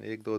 1 2,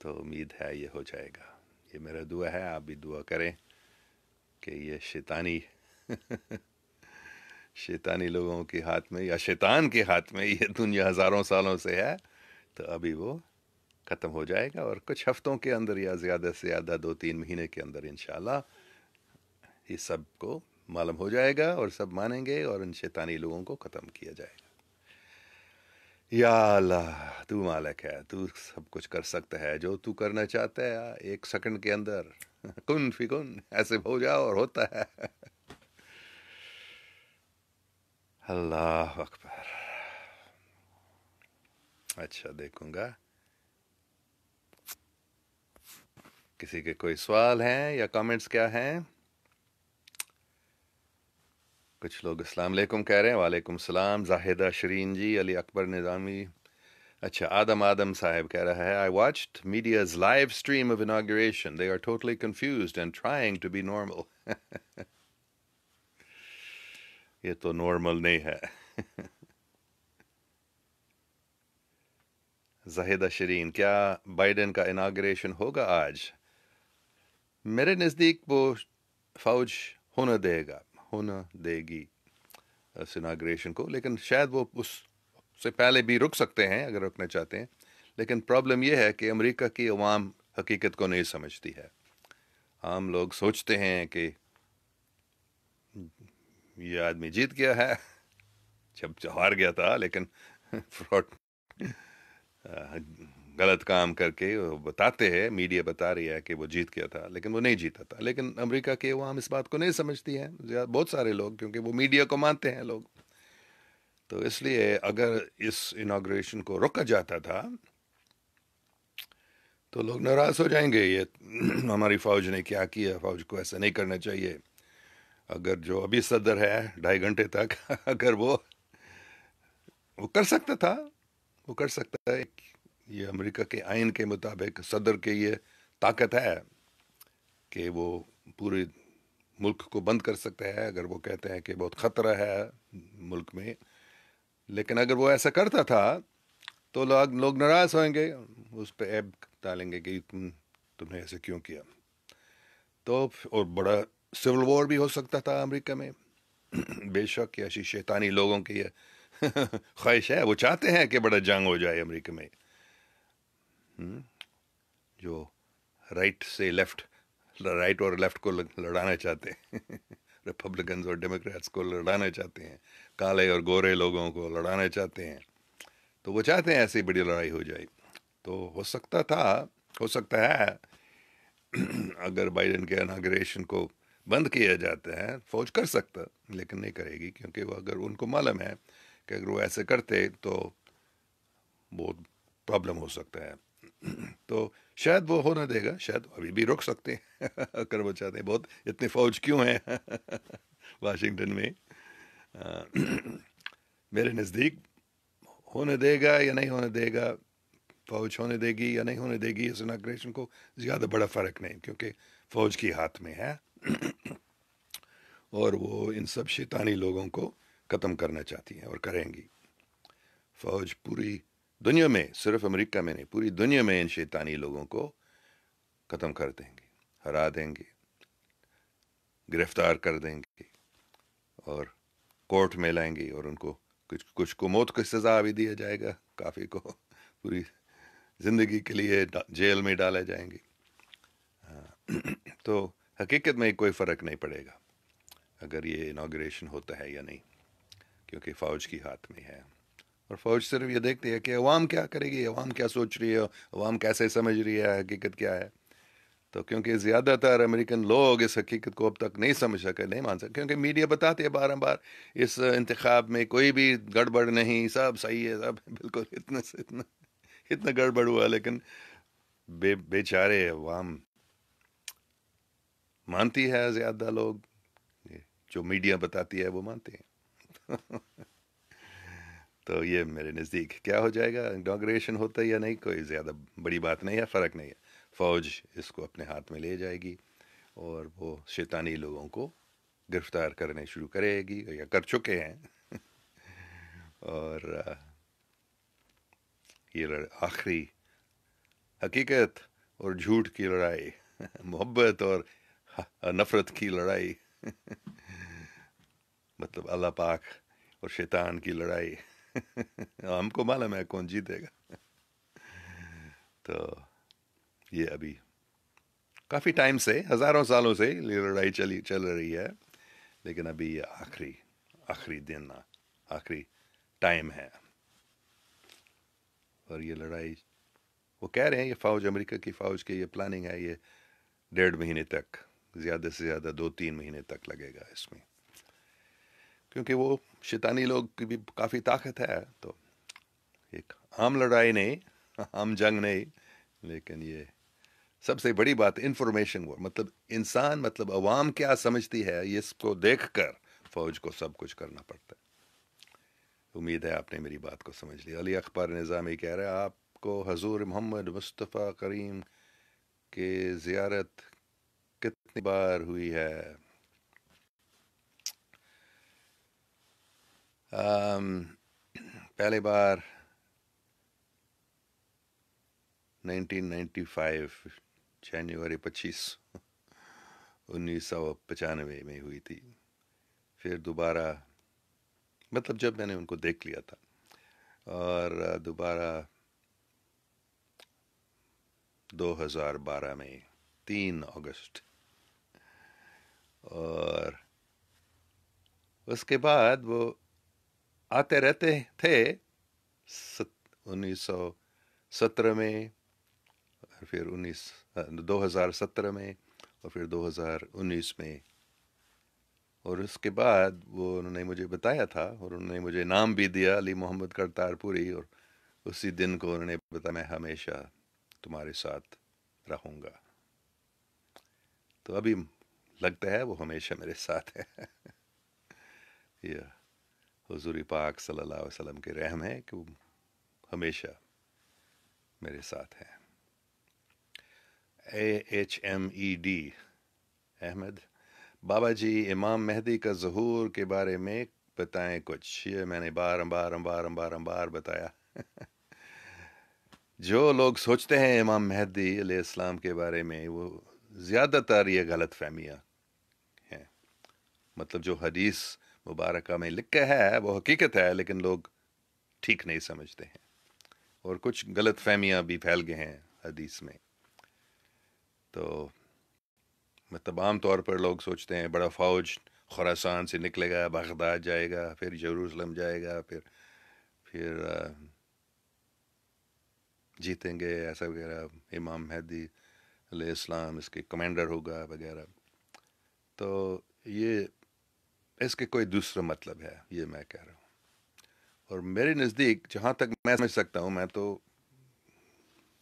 تو امید ہے یہ ہو جائے گا. یہ میرا دعا ہے، آپ بھی دعا کریں کہ یہ شیطانی لوگوں کے ہاتھ میں یا شیطان کے ہاتھ میں یہ دنیا ہزاروں سالوں سے ہے، تو ابھی وہ ختم ہو جائے گا، اور کچھ ہفتوں کے اندر یا زیادہ سے زیادہ 2-3 مہینے کے اندر انشاءاللہ یہ سب کو معلوم ہو جائے گا اور سب مانیں گے اور ان شیطانی لوگوں کو ختم کیا جائے گا. یا اللہ، تو مالک ہے، تو سب کچھ کر سکتا ہے، جو تو کرنا چاہتا ہے 1 سیکنڈ کے اندر کن فی کن ایسے ہو جاؤ اور ہوتا ہے. اللہ اکبر. اچھا، دیکھوں گا کسی کے کوئی سوال ہیں یا کامنٹس کیا ہیں. کچھ لوگ السلام علیکم کہہ رہے ہیں. وعلیکم السلام. زاہدہ شرین جی، علی اکبر نظامی. اچھا، آدم صاحب کہہ رہا ہے I watched media's live stream of inauguration. They are totally confused and trying to be normal. یہ تو نارمل نہیں ہے. زاہدہ شرین، کیا بائیڈن کا اناگریشن ہوگا آج؟ میرے نزدیک وہ فوج ہونا دے گی اس اناگریشن کو، لیکن شاید وہ اس سے پہلے بھی رک سکتے ہیں اگر رکنا چاہتے ہیں. لیکن پرابلم یہ ہے کہ امریکہ کی عوام حقیقت کو نہیں سمجھتی ہے. عام لوگ سوچتے ہیں کہ یہ آدمی جیت گیا ہے، جب ہار گیا تھا، لیکن فراڈ غلط کام کر کے وہ بتاتے ہیں، میڈیا بتا رہی ہے کہ وہ جیت گیا تھا، لیکن وہ نہیں جیتا تھا. لیکن امریکہ کے عوام اس بات کو نہیں سمجھتی ہیں، بہت سارے لوگ، کیونکہ وہ میڈیا کو مانتے ہیں لوگ. تو اس لیے اگر اس اناگریشن کو روکا جاتا تھا تو لوگ ناراض ہو جائیں گے، یہ ہماری فوج نے کیا کیا، فوج کو ایسا نہیں کرنا چاہیے. اگر جو ابھی صدر ہے 2.5 گھنٹے تک اگر وہ کر سکتا تھا، وہ کر سکتا ہے. یہ امریکہ کے آئین کے مطابق صدر کے یہ طاقت ہے کہ وہ پورے ملک کو بند کر سکتا ہے اگر وہ کہتے ہیں کہ بہت خطرہ ہے ملک میں. لیکن اگر وہ ایسا کرتا تھا تو لوگ ناراض ہوئیں گے، اس پہ عیب ڈالیں گے کہ تم نے ایسے کیوں کیا. تو اور بڑا سول وار بھی ہو سکتا تھا امریکہ میں. بے شک ایسی شیطانی لوگوں کی یہ خواہش ہے، وہ چاہتے ہیں کہ بڑا جنگ ہو جائے امریکہ میں. جو رائٹ اور لیفٹ کو لڑانا چاہتے ہیں، ریپبلکنز اور ڈیموکریٹس کو لڑانا چاہتے ہیں، کالے اور گورے لوگوں کو لڑانا چاہتے ہیں، تو وہ چاہتے ہیں ایسی بڑی لڑائی ہو جائے. تو ہو سکتا ہے اگر بائیڈن کے اناگریشن کو بند کیا جاتا ہے، فوج کر سکتا، لیکن نہیں کرے گی، کیونکہ وہ اگر ان کو معلوم ہے کہ اگر وہ ایسے کرتے تو بہت پرابلم ہو سکتا ہے. تو شاید وہ ہونا دے گا، شاید ابھی بھی روک سکتے ہیں اگر وہ چاہتے ہیں. بہت اتنے فوج کیوں ہیں واشنگٹن میں؟ میرے نزدیک ہونے دے گا یا نہیں ہونے دے گا، فوج ہونے دے گی یا نہیں ہونے دے گی اس اناگریشن کو، زیادہ بڑا فرق نہیں، کیونکہ فوج کے ہاتھ میں ہے اور وہ ان سب شیطانی لوگوں کو ختم کرنا چاہتی ہیں اور کریں گی. فوج پوری دنیا میں، صرف امریکہ میں نہیں، پوری دنیا میں ان شیطانی لوگوں کو ختم کر دیں گے، ہرا دیں گے، گرفتار کر دیں گے اور کورٹ میں لائیں گے، اور ان کو کچھ کو موت کی سزا بھی دیا جائے گا، کافی کو پوری زندگی کے لیے جیل میں ڈالے جائیں گے. تو حقیقت میں کوئی فرق نہیں پڑے گا اگر یہ اناگریشن ہوتا ہے یا نہیں، کیونکہ فوج کی ہاتھ میں ہے. اور فوج صرف یہ دیکھتی ہے کہ عوام کیا کرے گی، عوام کیا سوچ رہی ہے، عوام کیسے سمجھ رہی ہے، حقیقت کیا ہے. تو کیونکہ زیادہ تر امریکن لوگ اس حقیقت کو اب تک نہیں سمجھ سکے، نہیں مان سکے، کیونکہ میڈیا بتاتے ہے بار بار اس انتخاب میں کوئی بھی گڑبڑ نہیں، سب صحیح ہے، سب بالکل اتنا گڑبڑ ہوا، لیکن بیچارے عوام مانتی ہے، زیادہ لوگ جو میڈیا بتاتی ہے وہ مانتے ہیں. تو یہ میرے نزدیک کیا ہو جائے گا، اناگریشن ہوتا ہے یا نہیں، کوئی زیادہ بڑی بات نہیں ہے، فرق نہیں ہے. فوج اس کو اپنے ہاتھ میں لے جائے گی اور وہ شیطانی لوگوں کو گرفتار کرنے شروع کرے گی، یا کر چکے ہیں. اور یہ آخری حقیقت اور جھوٹ کی لڑائی، محبت اور نفرت کی لڑائی، مطلب اللہ پاک اور شیطان کی لڑائی. ہم کو معلوم ہے کون جیتے گا. تو یہ ابھی کافی ٹائم سے، ہزاروں سالوں سے یہ لڑائی چل رہی ہے، لیکن ابھی یہ آخری دن، آخری ٹائم ہے. اور یہ لڑائی، وہ کہہ رہے ہیں یہ فوج، امریکہ کی فوج کی یہ پلاننگ ہے، یہ 1.5 مہینے تک، زیادہ سے زیادہ 2-3 مہینے تک لگے گا اس میں، کیونکہ وہ شیطانی لوگ کی بھی کافی طاقت ہے. تو ایک عام لڑائی نہیں، عام جنگ نہیں، لیکن یہ سب سے بڑی بات انفارمیشن وار، مطلب انسان، مطلب عوام کیا سمجھتی ہے، اس کو دیکھ کر فوج کو سب کچھ کرنا پڑتا ہے. امید ہے آپ نے میری بات کو سمجھ لیا. علی اخبار نظامی کہہ رہے ہیں آپ کو حضور محمد مصطفیٰ کریم کے زیارت کتنی بار ہوئی ہے؟ پہلی بار 1995 جنوری 25 1995 میں ہوئی تھی. پھر دوبارہ، مطلب جب میں نے ان کو دیکھ لیا تھا، اور دوبارہ 2012 میں 3 اگست. اور اس کے بعد وہ آتے رہتے تھے 1917 میں، اور پھر 2017 میں، اور پھر 2019 میں. اور اس کے بعد وہ انہوں نے مجھے بتایا تھا، اور انہوں نے مجھے نام بھی دیا، علی محمد کرتار پوری. اور اسی دن کو انہوں نے بتایا میں ہمیشہ تمہارے ساتھ رہوں گا. تو ابھی لگتا ہے وہ ہمیشہ میرے ساتھ ہے. یہ حضور پاک صلی اللہ علیہ وسلم کے رحم ہے کہ وہ ہمیشہ میرے ساتھ ہے. AHMED احمد، بابا جی امام مہدی کا ظہور کے بارے میں بتائیں کچھ. یہ میں نے بار بتایا. جو لوگ سوچتے ہیں امام مہدی علیہ السلام کے بارے میں، وہ زیادہ تر یہ غلط فہمیاں ہیں. مطلب جو حدیث مبارکہ میں لکھا ہے وہ حقیقت ہے، لیکن لوگ ٹھیک نہیں سمجھتے ہیں، اور کچھ غلط فہمیاں بھی پھیل گئے ہیں حدیث میں. تو مطلب عام طور پر لوگ سوچتے ہیں بڑا فوج خراسان سے نکلے گا، بغداد جائے گا، پھر یروشلم جائے گا، پھر جیتیں گے ایسا وغیرہ، امام مہدی علیہ السلام اس کے کمانڈر ہوگا وغیرہ. تو یہ اس کے کوئی دوسرا مطلب ہے، یہ میں کہہ رہا ہوں. اور میرے نزدیک جہاں تک میں سمجھ سکتا ہوں، میں تو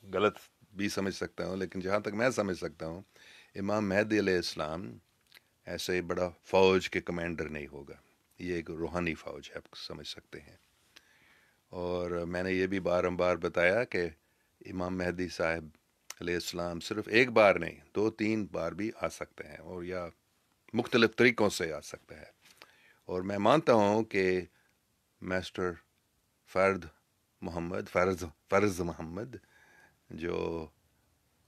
غلط بھی سمجھ سکتا ہوں، لیکن جہاں تک میں سمجھ سکتا ہوں، امام مہدی علیہ السلام ایسے بڑا فوج کے کمانڈر نہیں ہوگا. یہ ایک روحانی فوج ہے، آپ سمجھ سکتے ہیں. اور میں نے یہ بھی بار بتایا کہ امام مہدی صاحب علیہ السلام صرف ایک بار نہیں، 2-3 بار بھی آ سکتے ہیں، اور یا مختلف طریقوں سے آ سکتا ہے. اور میں مانتا ہوں کہ ماسٹر فرز محمد جو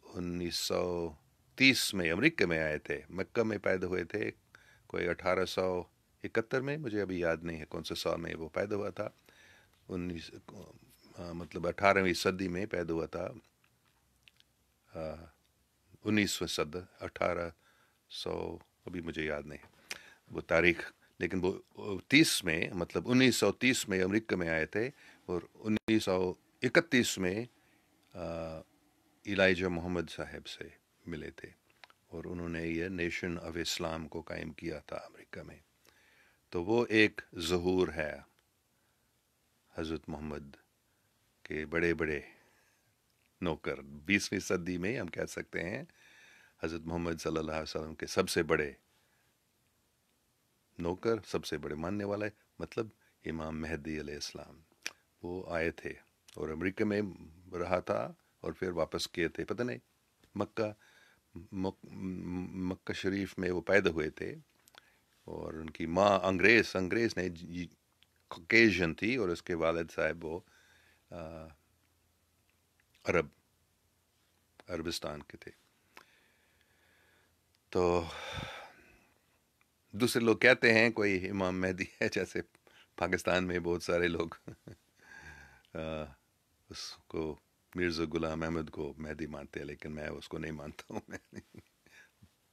1930 میں امریکہ میں آئے تھے، مکہ میں پیدا ہوئے تھے، کوئی 1871 میں، مجھے ابھی یاد نہیں ہے کون سے سال میں وہ پیدا ہوا تھا. مطلب 18ویں صدی میں پیدا ہوا تھا، 19ویں صدی، 1800، ابھی مجھے یاد نہیں وہ تاریخ، لیکن وہ 30 میں، مطلب 1930 میں امریکہ میں آئے تھے، اور 1931 میں ایلائجہ محمد صاحب سے ملے تھے، اور انہوں نے یہ نیشن آف اسلام کو قائم کیا تھا امریکہ میں. تو وہ ایک ظہور ہے حضرت محمد کے بڑے بڑے نوکر. 20ویں صدی میں ہم کہہ سکتے ہیں حضرت محمد صلی اللہ علیہ وسلم کے سب سے بڑے نوکر، سب سے بڑے ماننے والے، مطلب امام مہدی علیہ السلام. وہ آئے تھے اور امریکہ میں رہا تھا، اور پھر واپس کیے تھے. پتہ نہیں مکہ شریف میں وہ پیدا ہوئے تھے، اور ان کی ماں انگریز نے کوکیشن تھی، اور اس کے والد صاحب وہ عربستان کے تھے. تو دوسرے لوگ کہتے ہیں کوئی امام مہدی ہے، جیسے پاکستان میں بہت سارے لوگ اس کو مرزا غلام احمد کو مہدی مانتے ہیں، لیکن میں اس کو نہیں مانتا ہوں.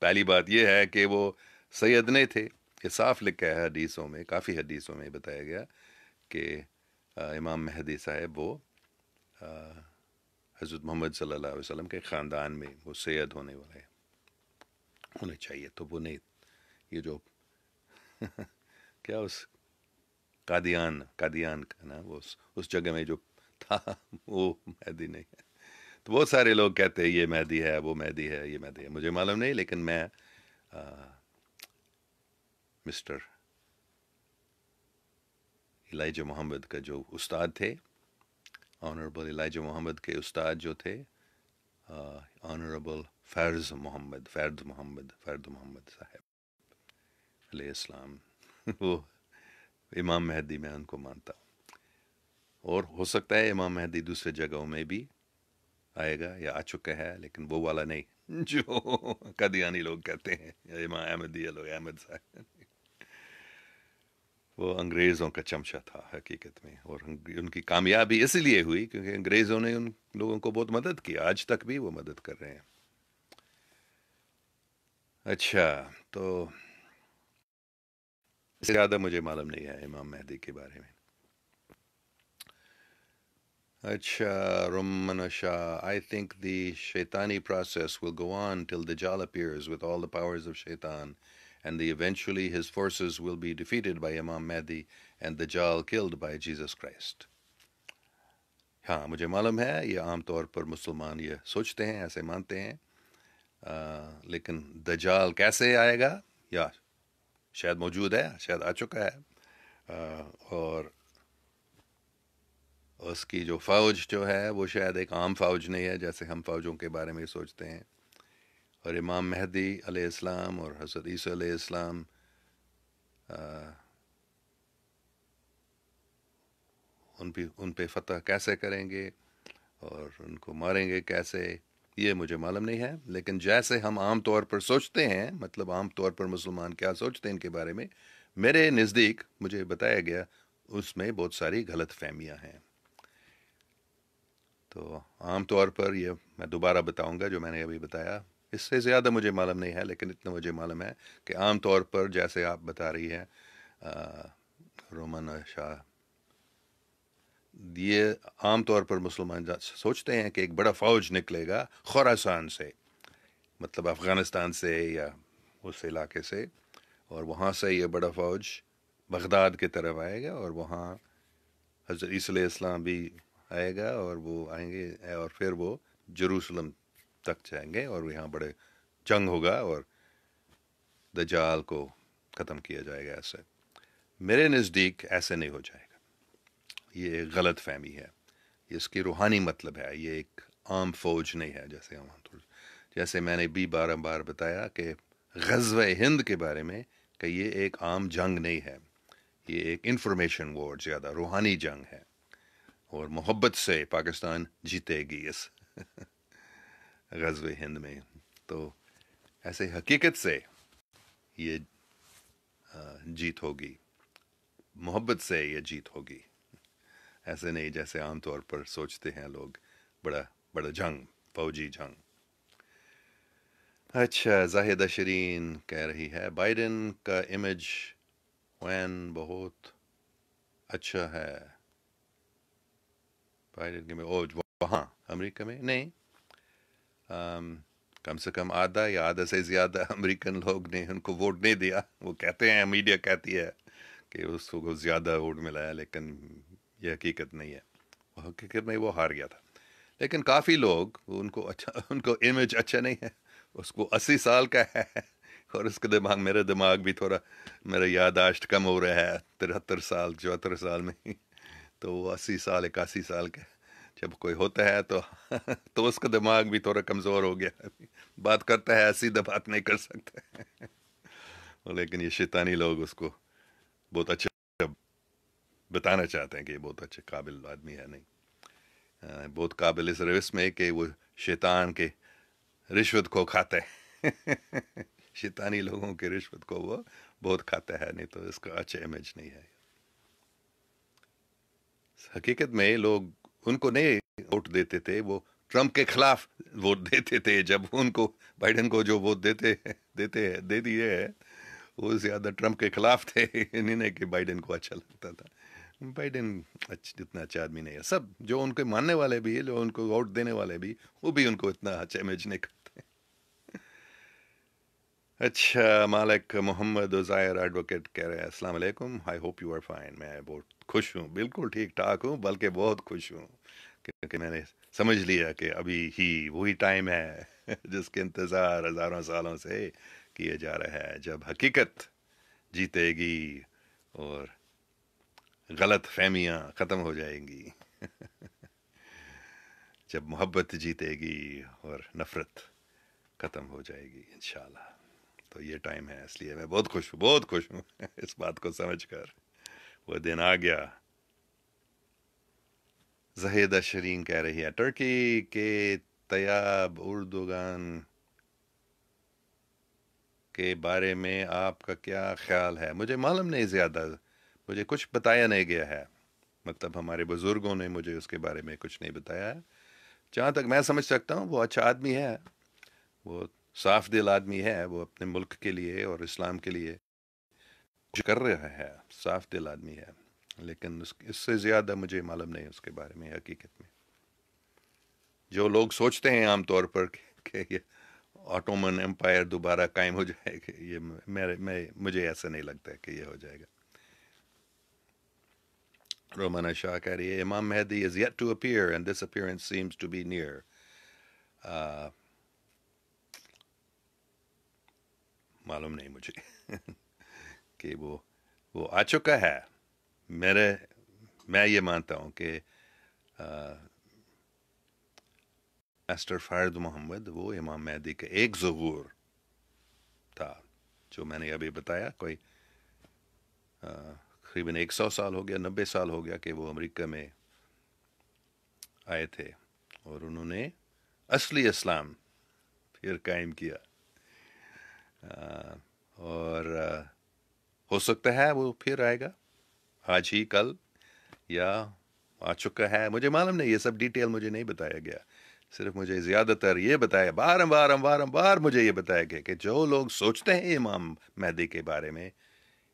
پہلی بات یہ ہے کہ وہ سید نہیں تھے. یہ صاف لکھا ہے حدیثوں میں، کافی حدیثوں میں بتایا گیا کہ امام مہدی صاحب وہ حضرت محمد صلی اللہ علیہ وسلم کے خاندان میں وہ سید ہونے چاہیے. تو وہ نہیں، یہ جو کیا اس قادیان کا نا، وہ اس جگہ میں جو تھا وہ مہدی نہیں ہے. تو بہت سارے لوگ کہتے ہیں یہ مہدی ہے، وہ مہدی ہے، یہ مہدی ہے. مجھے معلوم نہیں، لیکن میں مسٹر ایلیجا محمد کا جو استاد تھے، آنریبل ایلیجا محمد کے استاد جو تھے آنریبل فرد محمد صاحب علیہ السلام، وہ امام مہدی میں ان کو مانتا ہوں. اور ہو سکتا ہے امام مہدی دوسرے جگہوں میں بھی آئے گا یا آ چکا ہے، لیکن وہ والا نہیں جو قادیانی لوگ کہتے ہیں، یا امام احمدی احمد صاحب. وہ انگریزوں کا چمچہ تھا حقیقت میں، اور ان کی کامیابی اس لیے ہوئی کیونکہ انگریزوں نے ان لوگوں کو بہت مدد کی. آج تک بھی وہ مدد کر رہے ہیں. اچھا، تو اس سے زیادہ مجھے معلوم نہیں ہے امام مہدی کے بارے میں. اچھا، رمن شاہ, I think the shaitani process will go on till Dajjal appears with all the powers of shaitan, and eventually his forces will be defeated by Imam Mahdi and Dajjal killed by Jesus Christ. ہاں مجھے معلوم ہے یہ عام طور پر مسلمان یہ سوچتے ہیں، ایسے مانتے ہیں. لیکن دجال کیسے آئے گا، یا شاید موجود ہے، شاید آ چکا ہے، اور اس کی جو فوج جو ہے وہ شاید ایک عام فوج نہیں ہے جیسے ہم فوجوں کے بارے میں سوچتے ہیں. اور امام مہدی علیہ السلام اور حضرت عیسیٰ علیہ السلام ان پہ فتح کیسے کریں گے اور ان کو ماریں گے کیسے، یہ مجھے معلوم نہیں ہے. لیکن جیسے ہم عام طور پر سوچتے ہیں، مطلب عام طور پر مسلمان کیا سوچتے ہیں ان کے بارے میں، میرے نزدیک مجھے بتایا گیا اس میں بہت ساری غلط فہمیاں ہیں. تو عام طور پر یہ میں دوبارہ بتاؤں گا جو میں نے ابھی بتایا، اس سے زیادہ مجھے معلوم نہیں ہے، لیکن اتنا مجھے معلوم ہے کہ عام طور پر جیسے آپ بتا رہی ہے رومن شاہ، یہ عام طور پر مسلمان سوچتے ہیں کہ ایک بڑا فوج نکلے گا خراسان سے، مطلب افغانستان سے یا اس علاقے سے، اور وہاں سے یہ بڑا فوج بغداد کی طرف آئے گا، اور وہاں حضرت عیسیٰ علیہ السلام بھی آئے گا، اور وہ آئیں گے، اور پھر وہ جروسلم تک جائیں گے، اور یہاں بڑے جنگ ہوگا اور دجال کو ختم کیا جائے گا. ایسے میرے نزدیک ایسے نہیں ہو جائے گا. یہ ایک غلط فہمی ہے، اس کی روحانی مطلب ہے، یہ ایک عام فوج نہیں ہے جیسے میں نے بھی بار بار بتایا کہ غزوہ ہند کے بارے میں کہ یہ ایک عام جنگ نہیں ہے، یہ ایک انفارمیشن وار، زیادہ روحانی جنگ ہے، اور محبت سے پاکستان جیتے گی اس غزوہ ہند میں. تو ایسے حقیقت سے یہ جیت ہوگی، محبت سے یہ جیت ہوگی، ایسے نہیں جیسے عام طور پر سوچتے ہیں لوگ، بڑا جنگ، فوجی جنگ. اچھا، زاہدہ شرین کہہ رہی ہے بائیڈن کا امیج بہت اچھا ہے. بائیڈن کے وہاں امریکہ میں نہیں، کم سے کم آدھا یا آدھا سے زیادہ امریکن لوگ نے ان کو ووٹ نہیں دیا. وہ کہتے ہیں، میڈیا کہتی ہے کہ اس کو زیادہ ووٹ ملا ہے، لیکن یہ حقیقت نہیں ہے. حقیقت میں وہ ہار گیا تھا. لیکن کافی لوگ ان کو امیج اچھا نہیں ہے. اس کو 80 سال کا ہے، اور اس کے میرا دماغ بھی تھوڑا، میرا یادداشت کم ہو رہا ہے 73 سال 74 سال میں. تو وہ 80 سال 81 سال کا جب کوئی ہوتا ہے تو اس کا دماغ بھی تھوڑا کمزور ہو گیا، بات کرتا ہے سیدھا بات نہیں کر سکتا. لیکن یہ شیطانی لوگ اس کو بہت اچھا بتانا چاہتے ہیں کہ یہ بہت اچھے قابل آدمی ہے. نہیں، بہت قابل اس روش میں کہ وہ شیطان کے رشوت کو کھاتا ہے شیطانی لوگوں کی رشوت کو وہ بہت کھاتا ہے، نہیں تو اس کا اچھا امیج نہیں ہے۔ حقیقت میں لوگ ان کو نہیں ووٹ دیتے تھے، وہ ٹرمپ کے خلاف ووٹ دیتے تھے۔ جب ان کو بائیڈن کو جو ووٹ دے دیے ہے، وہ زیادہ ٹرمپ کے خلاف تھے، نہیں کہ بائیڈن کو اچھا لگتا تھا۔ بائیڈن اتنا اچھا آدمی نہیں ہے، سب جو ان کے ماننے والے بھی، جو ان کو ووٹ دینے والے بھی، وہ بھی ان کو اتنا اچھا امیج نہیں کرتے۔ اچھا، مالک محمد عزیر ایڈوکیٹ کہہ رہے ہیں السلام علیکم، I hope you are fine. میں بہت خوش ہوں، بالکل ٹھیک ٹھاک ہوں، بلکہ بہت خوش ہوں، کیونکہ میں نے سمجھ لیا کہ ابھی ہی وہی ٹائم ہے جس کے انتظار ہزاروں سالوں سے کیا جا رہا ہے، جب حقیقت جیتے گی اور غلط فہمیاں ختم ہو جائیں گی جب محبت جیتے گی اور نفرت ختم ہو جائے گی انشاءاللہ۔ تو یہ ٹائم ہے، اس لیے میں بہت خوش ہوں، بہت خوش ہوں اس بات کو سمجھ کر، وہ دن آ گیا۔ زہیدہ شرین کہہ رہی ہے ترکی کے طیب اردوغان کے بارے میں آپ کا کیا خیال ہے؟ مجھے معلوم نہیں زیادہ، مجھے کچھ بتایا نہیں گیا ہے، مطلب ہمارے بزرگوں نے مجھے اس کے بارے میں کچھ نہیں بتایا ہے۔ جہاں تک میں سمجھ سکتا ہوں وہ اچھا آدمی ہے، وہ صاف دل آدمی ہے، وہ اپنے ملک کے لیے اور اسلام کے لیے کچھ کر رہا ہے، صاف دل آدمی ہے، لیکن اس سے زیادہ مجھے معلوم نہیں اس کے بارے میں حقیقت میں۔ جو لوگ سوچتے ہیں عام طور پر کہ یہ آٹومن امپائر دوبارہ قائم ہو جائے گا، یہ مجھے ایسا نہیں لگتا ہے کہ یہ ہو جائے گا۔ رومانہ شاہ کہہ رہی ہے امام مہدی is yet to appear and this appearance seems to be near۔ معلوم نہیں مجھے کہ وہ آ چکا ہے۔ میں یہ مانتا ہوں کہ ماسٹر فارد محمد وہ امام مہدی کا ایک ظہور تھا، جو میں نے ابھی بتایا، کوئی تقریباً 100 سال ہو گیا، 90 سال ہو گیا کہ وہ امریکہ میں آئے تھے اور انہوں نے اصلی اسلام پھر قائم کیا، اور ہو سکتا ہے وہ پھر آئے گا آج ہی، کل، یا آ چکا ہے، مجھے معلوم نہیں، یہ سب ڈیٹیل مجھے نہیں بتایا گیا، صرف مجھے زیادہ تر یہ بتایا، بار مجھے یہ بتایا گیا کہ جو لوگ سوچتے ہیں امام مہدی کے بارے میں،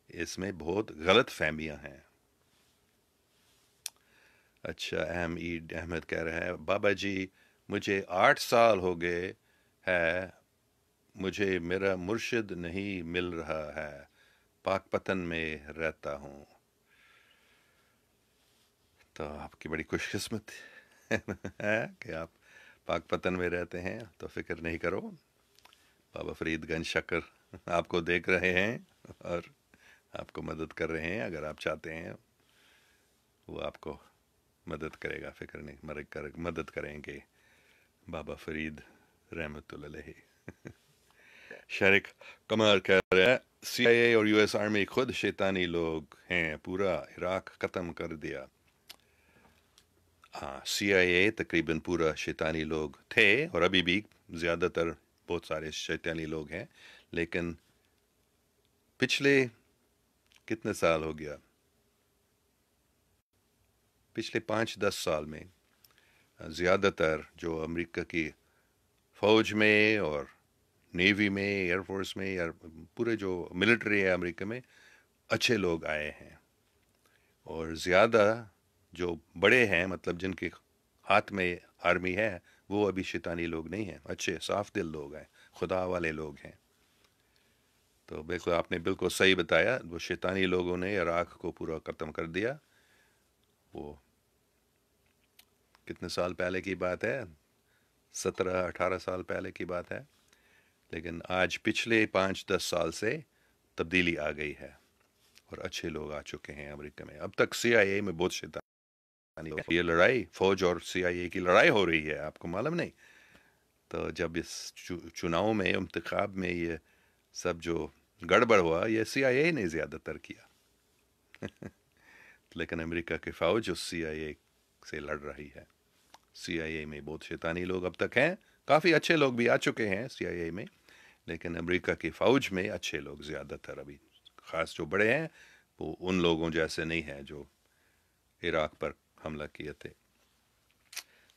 اس میں بہت غلط فہمیاں ہیں۔ اچھا، عید احمد کہہ رہا ہے بابا جی مجھے 8 سال ہو گئے ہے، مجھے میرا مرشد نہیں مل رہا ہے، پاک پتن میں رہتا ہوں۔ تو آپ کی بڑی خوش قسمت ہے کہ آپ پاک پتن میں رہتے ہیں، تو فکر نہیں کرو، بابا فرید گنج شکر آپ کو دیکھ رہے ہیں اور آپ کو مدد کر رہے ہیں، اگر آپ چاہتے ہیں وہ آپ کو مدد کرے گا، فکر نہیں، مدد کریں گے بابا فرید رحمت اللہ علیہ۔ شریک کمار کہہ رہا ہے سی آئی اے اور یو ایس آرمی خود شیطانی لوگ ہیں، پورا عراق ختم کر دیا۔ ہاں، سی آئی اے تقریباً پورا شیطانی لوگ تھے، اور ابھی بھی زیادہ تر بہت سارے شیطانی لوگ ہیں، لیکن پچھلے کتنے سال ہو گیا، پچھلے 5-10 سال میں زیادہ تر جو امریکہ کی فوج میں اور نیوی میں، ایئر فورس میں، یا پورے جو ملٹری ہے امریکہ میں، اچھے لوگ آئے ہیں، اور زیادہ جو بڑے ہیں، مطلب جن کے ہاتھ میں آرمی ہے، وہ ابھی شیطانی لوگ نہیں ہیں، اچھے صاف دل لوگ ہیں، خدا والے لوگ ہیں۔ تو بالکل آپ نے بالکل صحیح بتایا، وہ شیطانی لوگوں نے عراق کو پورا ختم کر دیا۔ وہ کتنے سال پہلے کی بات ہے، 17-18 سال پہلے کی بات ہے، لیکن آج پچھلے 5-10 سال سے تبدیلی آ گئی ہے، اور اچھے لوگ آ چکے ہیں امریکہ میں۔ اب تک سی آئی اے میں بہت شیطانی لوگ ہیں، یہ لڑائی فوج اور سی آئی اے کی لڑائی ہو رہی ہے، آپ کو معلوم نہیں؟ تو جب اس چناؤ میں، انتخاب میں یہ سب جو گڑبڑ ہوا، یہ سی آئی اے نے زیادہ تر کیا لیکن امریکہ کی فوج اس سی آئی اے سے لڑ رہی ہے۔ سی آئی اے میں بہت شیطانی لوگ اب تک ہیں، کافی اچھے لوگ بھی آ چکے ہیں CIA میں، لیکن امریکہ کی فوج میں اچھے لوگ زیادہ تر ابھی، خاص جو بڑے ہیں وہ ان لوگوں جیسے نہیں ہیں جو عراق پر حملہ کیے تھے.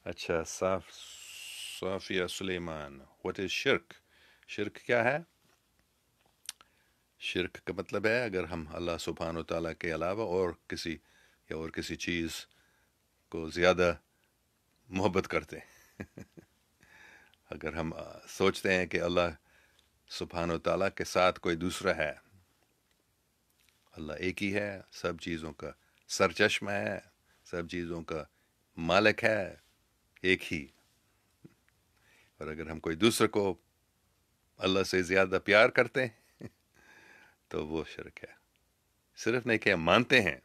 اچھا، صافیہ سلیمان، what is شرک؟ شرک کیا ہے؟ شرک کا مطلب ہے اگر ہم اللہ سبحانہ و تعالیٰ کے علاوہ اور کسی چیز کو زیادہ محبت کرتے ہیں. اگر ہم سوچتے ہیں کہ اللہ سبحانہ و تعالیٰ کے ساتھ کوئی دوسرا ہے، اللہ ایک ہی ہے، سب چیزوں کا سرچشمہ ہے، سب چیزوں کا مالک ہے، ایک ہی. اور اگر ہم کوئی دوسرے کو اللہ سے زیادہ پیار کرتے ہیں تو وہ شرک ہے. صرف نہیں کہ ہم مانتے ہیں،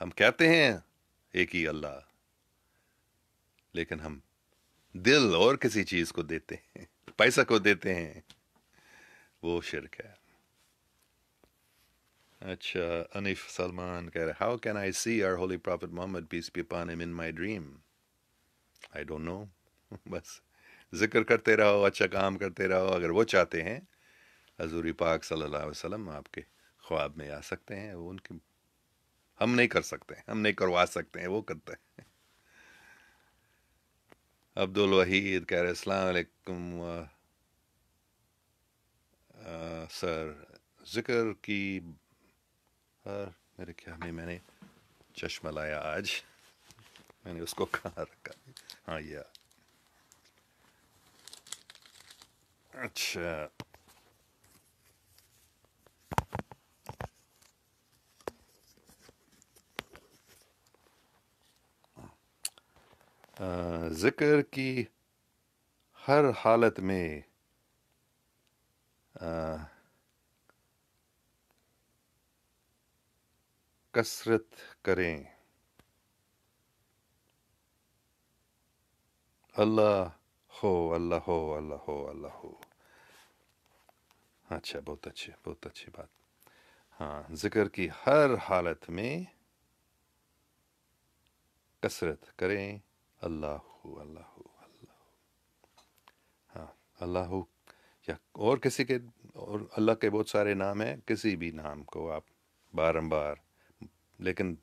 ہم کہتے ہیں ایک ہی اللہ، لیکن ہم دل اور کسی چیز کو دیتے ہیں، پیسہ کو دیتے ہیں، وہ شرک ہے. اچھا، انیف سلمان کہہ رہے how can I see our holy prophet Muhammad peace be upon him in my dream? I don't know. بس ذکر کرتے رہو، اچھا کام کرتے رہو. اگر وہ چاہتے ہیں حضور پاک صلی اللہ علیہ وسلم آپ کے خواب میں آ سکتے ہیں، وہ ان کی، ہم نہیں کر سکتے، ہم نہیں کروا سکتے ہیں، وہ کرتے ہیں. عبد الوحید کہہ رہے السلام علیکم سر، ذکر کی میرے خیال میں نے چشمہ لایا آج، میں نے اس کو کہاں رکھا؟ ہاں یہ اچھا. ذکر کی ہر حالت میں کثرت کریں، اللہ ہو اللہ ہو اللہ ہو اللہ ہو. اچھا، بہت اچھی بات. ہاں، ذکر کی ہر حالت میں کثرت کریں، اللہ ہو اللہ ہو اللہ. ہاں، اللہ ہو یا اور کسی کے، اور اللہ کے بہت سارے نام ہیں، کسی بھی نام کو آپ بارمبار، لیکن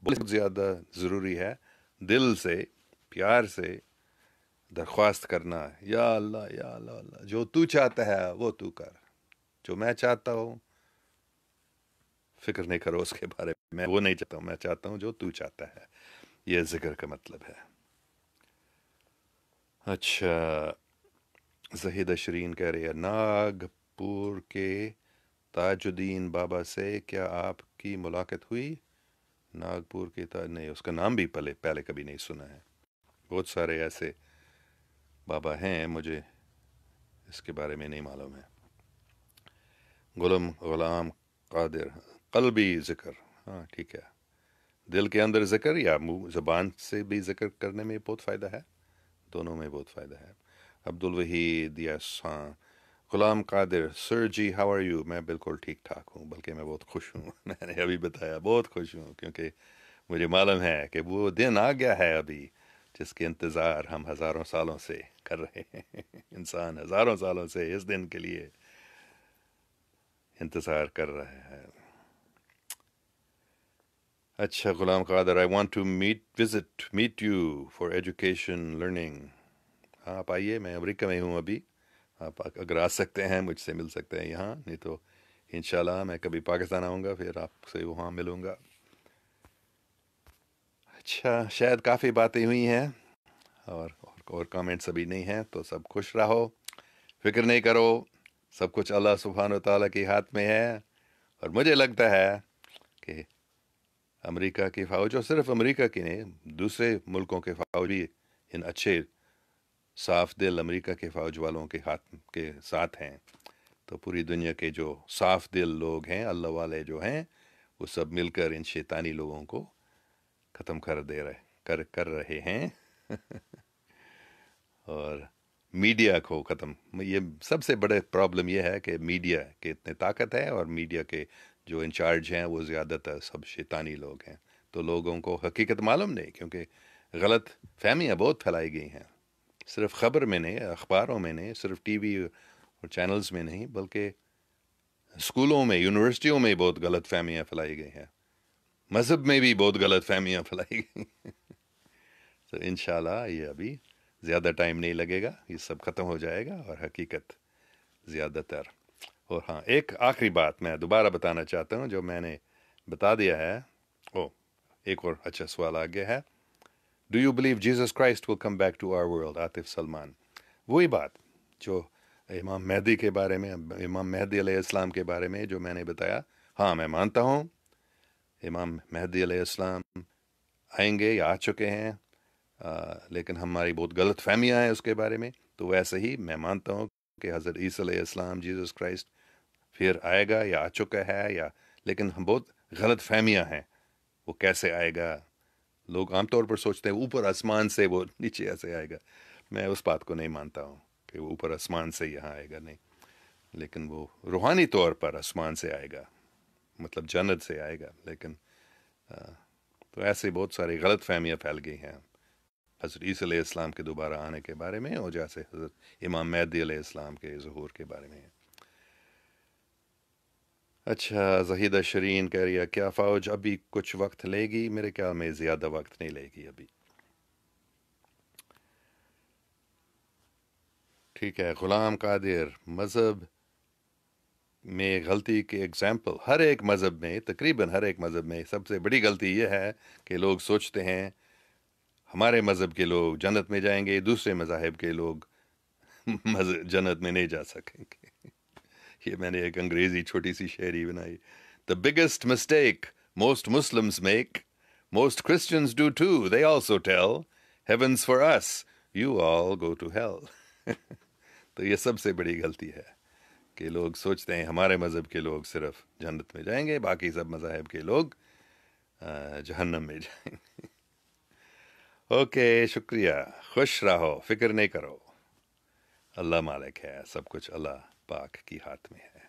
بہت زیادہ ضروری ہے دل سے پیار سے درخواست کرنا، یا اللہ یا اللہ اللہ، جو تو چاہتا ہے وہ تو کر، جو میں چاہتا ہوں فکر نہیں کرو اس کے بارے میں وہ نہیں چاہتا ہوں، میں چاہتا ہوں جو تو چاہتا ہے. یہ ذکر کا مطلب ہے. اچھا، زہید شرین کہہ رہی ہے ناگپور کے تاج الدین بابا سے کیا آپ کی ملاقات ہوئی؟ ناگپور کے نہیں، اس کا نام بھی پہلے کبھی نہیں سنا ہے. بہت سارے ایسے بابا ہیں، مجھے اس کے بارے میں نہیں معلوم ہے. غلام قادر، قلبی ذکر، ہاں ٹھیک ہے، دل کے اندر ذکر یا منہ زبان سے بھی ذکر کرنے میں بہت فائدہ ہے، دونوں میں بہت فائدہ ہے. عبد الوحید، یس ہاں. غلام قادر، سر جی ہاؤ آر یو؟ میں بالکل ٹھیک ٹھاک ہوں، بلکہ میں بہت خوش ہوں. میں نے ابھی بتایا بہت خوش ہوں، کیونکہ مجھے معلوم ہے کہ وہ دن آ گیا ہے ابھی جس کے انتظار ہم ہزاروں سالوں سے کر رہے ہیں. انسان ہزاروں سالوں سے اس دن کے لیے انتظار کر رہے ہیں. اچھا Ghulam Qadir, I want to meet you for education learning. ہاں آپ آئیے، میں امریکہ میں ہوں ابھی، آپ اگر آ سکتے ہیں مجھ سے مل سکتے ہیں یہاں، نہیں تو انشاءاللہ میں کبھی پاکستان آؤں گا پھر آپ سے وہاں ملوں گا. اچھا، شاید کافی باتیں ہوئی ہیں اور کامنٹس ابھی نہیں ہیں، تو سب خوش رہو، فکر نہیں کرو، سب کچھ اللہ سبحانہ و تعالیٰ کے ہاتھ میں ہے. اور مجھے لگتا ہے کہ امریکہ کی فوج، اور صرف امریکہ کی نہیں، دوسرے ملکوں کے فوج بھی ان اچھے صاف دل امریکہ کے فوج والوں کے ہاتھ کے ساتھ ہیں. تو پوری دنیا کے جو صاف دل لوگ ہیں، اللہ والے جو ہیں، وہ سب مل کر ان شیطانی لوگوں کو ختم کر رہے ہیں. اور میڈیا کو ختم، یہ سب سے بڑے پرابلم یہ ہے کہ میڈیا کے اتنے طاقت ہے، اور میڈیا کے جو انچارج ہیں وہ زیادہ تر سب شیطانی لوگ ہیں. تو لوگوں کو حقیقت معلوم نہیں، کیونکہ غلط فہمیاں بہت پھیلائی گئی ہیں. صرف خبر میں نہیں، اخباروں میں نہیں، صرف ٹی وی اور چینلز میں نہیں، بلکہ اسکولوں میں، یونیورسٹیوں میں بہت غلط فہمیاں پھیلائی گئی ہیں، مذہب میں بھی بہت غلط فہمیاں پھیلائی گئی ہیں۔ تو انشاءاللہ یہ ابھی زیادہ ٹائم نہیں لگے گا، یہ سب ختم ہو جائے گا اور حقیقت زیادہ تر۔ اور ہاں، ایک آخری بات میں دوبارہ بتانا چاہتا ہوں جو میں نے بتا دیا ہے۔ او، ایک اور اچھا سوال آگے ہے، do you believe Jesus Christ will come back to our world? Atif Salman. وہی بات جو امام مہدی کے بارے میں، امام مہدی علیہ السلام کے بارے میں جو میں نے بتایا، ہاں میں مانتا ہوں امام مہدی علیہ السلام آئیں گے یا آ چکے ہیں، لیکن ہماری بہت غلط فہمیاں ہیں اس کے بارے میں۔ تو ویسے ہی میں مانتا ہوں کہ حضرت عیسیٰ علیہ السلام، جیسس کرائسٹ پھر آئے گا یا آ چکا ہے، یا لیکن ہم بہت غلط فہمیاں ہیں وہ کیسے آئے گا۔ لوگ عام طور پر سوچتے ہیں اوپر آسمان سے وہ نیچے ایسے آئے گا، میں اس بات کو نہیں مانتا ہوں کہ وہ اوپر آسمان سے یہاں آئے گا، نہیں، لیکن وہ روحانی طور پر آسمان سے آئے گا، مطلب جنت سے آئے گا۔ لیکن تو ایسے بہت ساری غلط فہمیاں پھیل گئی ہیں حضرت عیسیٰ علیہ السلام کے دوبارہ آنے کے بارے میں، اور جیسے حضرت امام مہدی علیہ السلام کے ظہور کے بارے میں۔ اچھا، زہیدہ شرین کہہ رہی ہے کیا فوج ابھی کچھ وقت لے گی؟ میرے خیال میں زیادہ وقت نہیں لے گی ابھی۔ ٹھیک ہے، غلام قادر، مذہب میں غلطی کے اگزامپل، ہر ایک مذہب میں، تقریباً ہر ایک مذہب میں سب سے بڑی غلطی یہ ہے کہ لوگ سوچتے ہیں ہمارے مذہب کے لوگ جنت میں جائیں گے، دوسرے مذاہب کے لوگ جنت میں نہیں جا سکیں گے۔ یہ میں نے ایک انگریزی چھوٹی سی شعری بنائی، The biggest mistake most Muslims make, most Christians do too, they also tell, heaven's for us, you all go to hell۔ تو یہ سب سے بڑی غلطی ہے کہ لوگ سوچتے ہیں ہمارے مذہب کے لوگ صرف جنت میں جائیں گے، باقی سب مذاہب کے لوگ جہنم میں جائیں گے۔ اوکے، شکریہ، خوش رہو، فکر نہیں کرو، اللہ مالک ہے، سب کچھ اللہ پاک کی ہاتھ میں ہے۔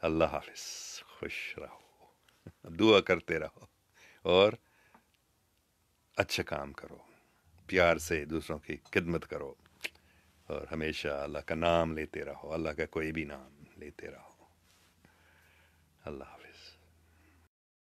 اللہ حافظ، خوش رہو، دعا کرتے رہو، اور اچھا کام کرو، پیار سے دوسروں کی خدمت کرو، اور ہمیشہ اللہ کا نام لیتے رہو، اللہ کا کوئی بھی نام لیتے رہو۔ اللہ حافظ۔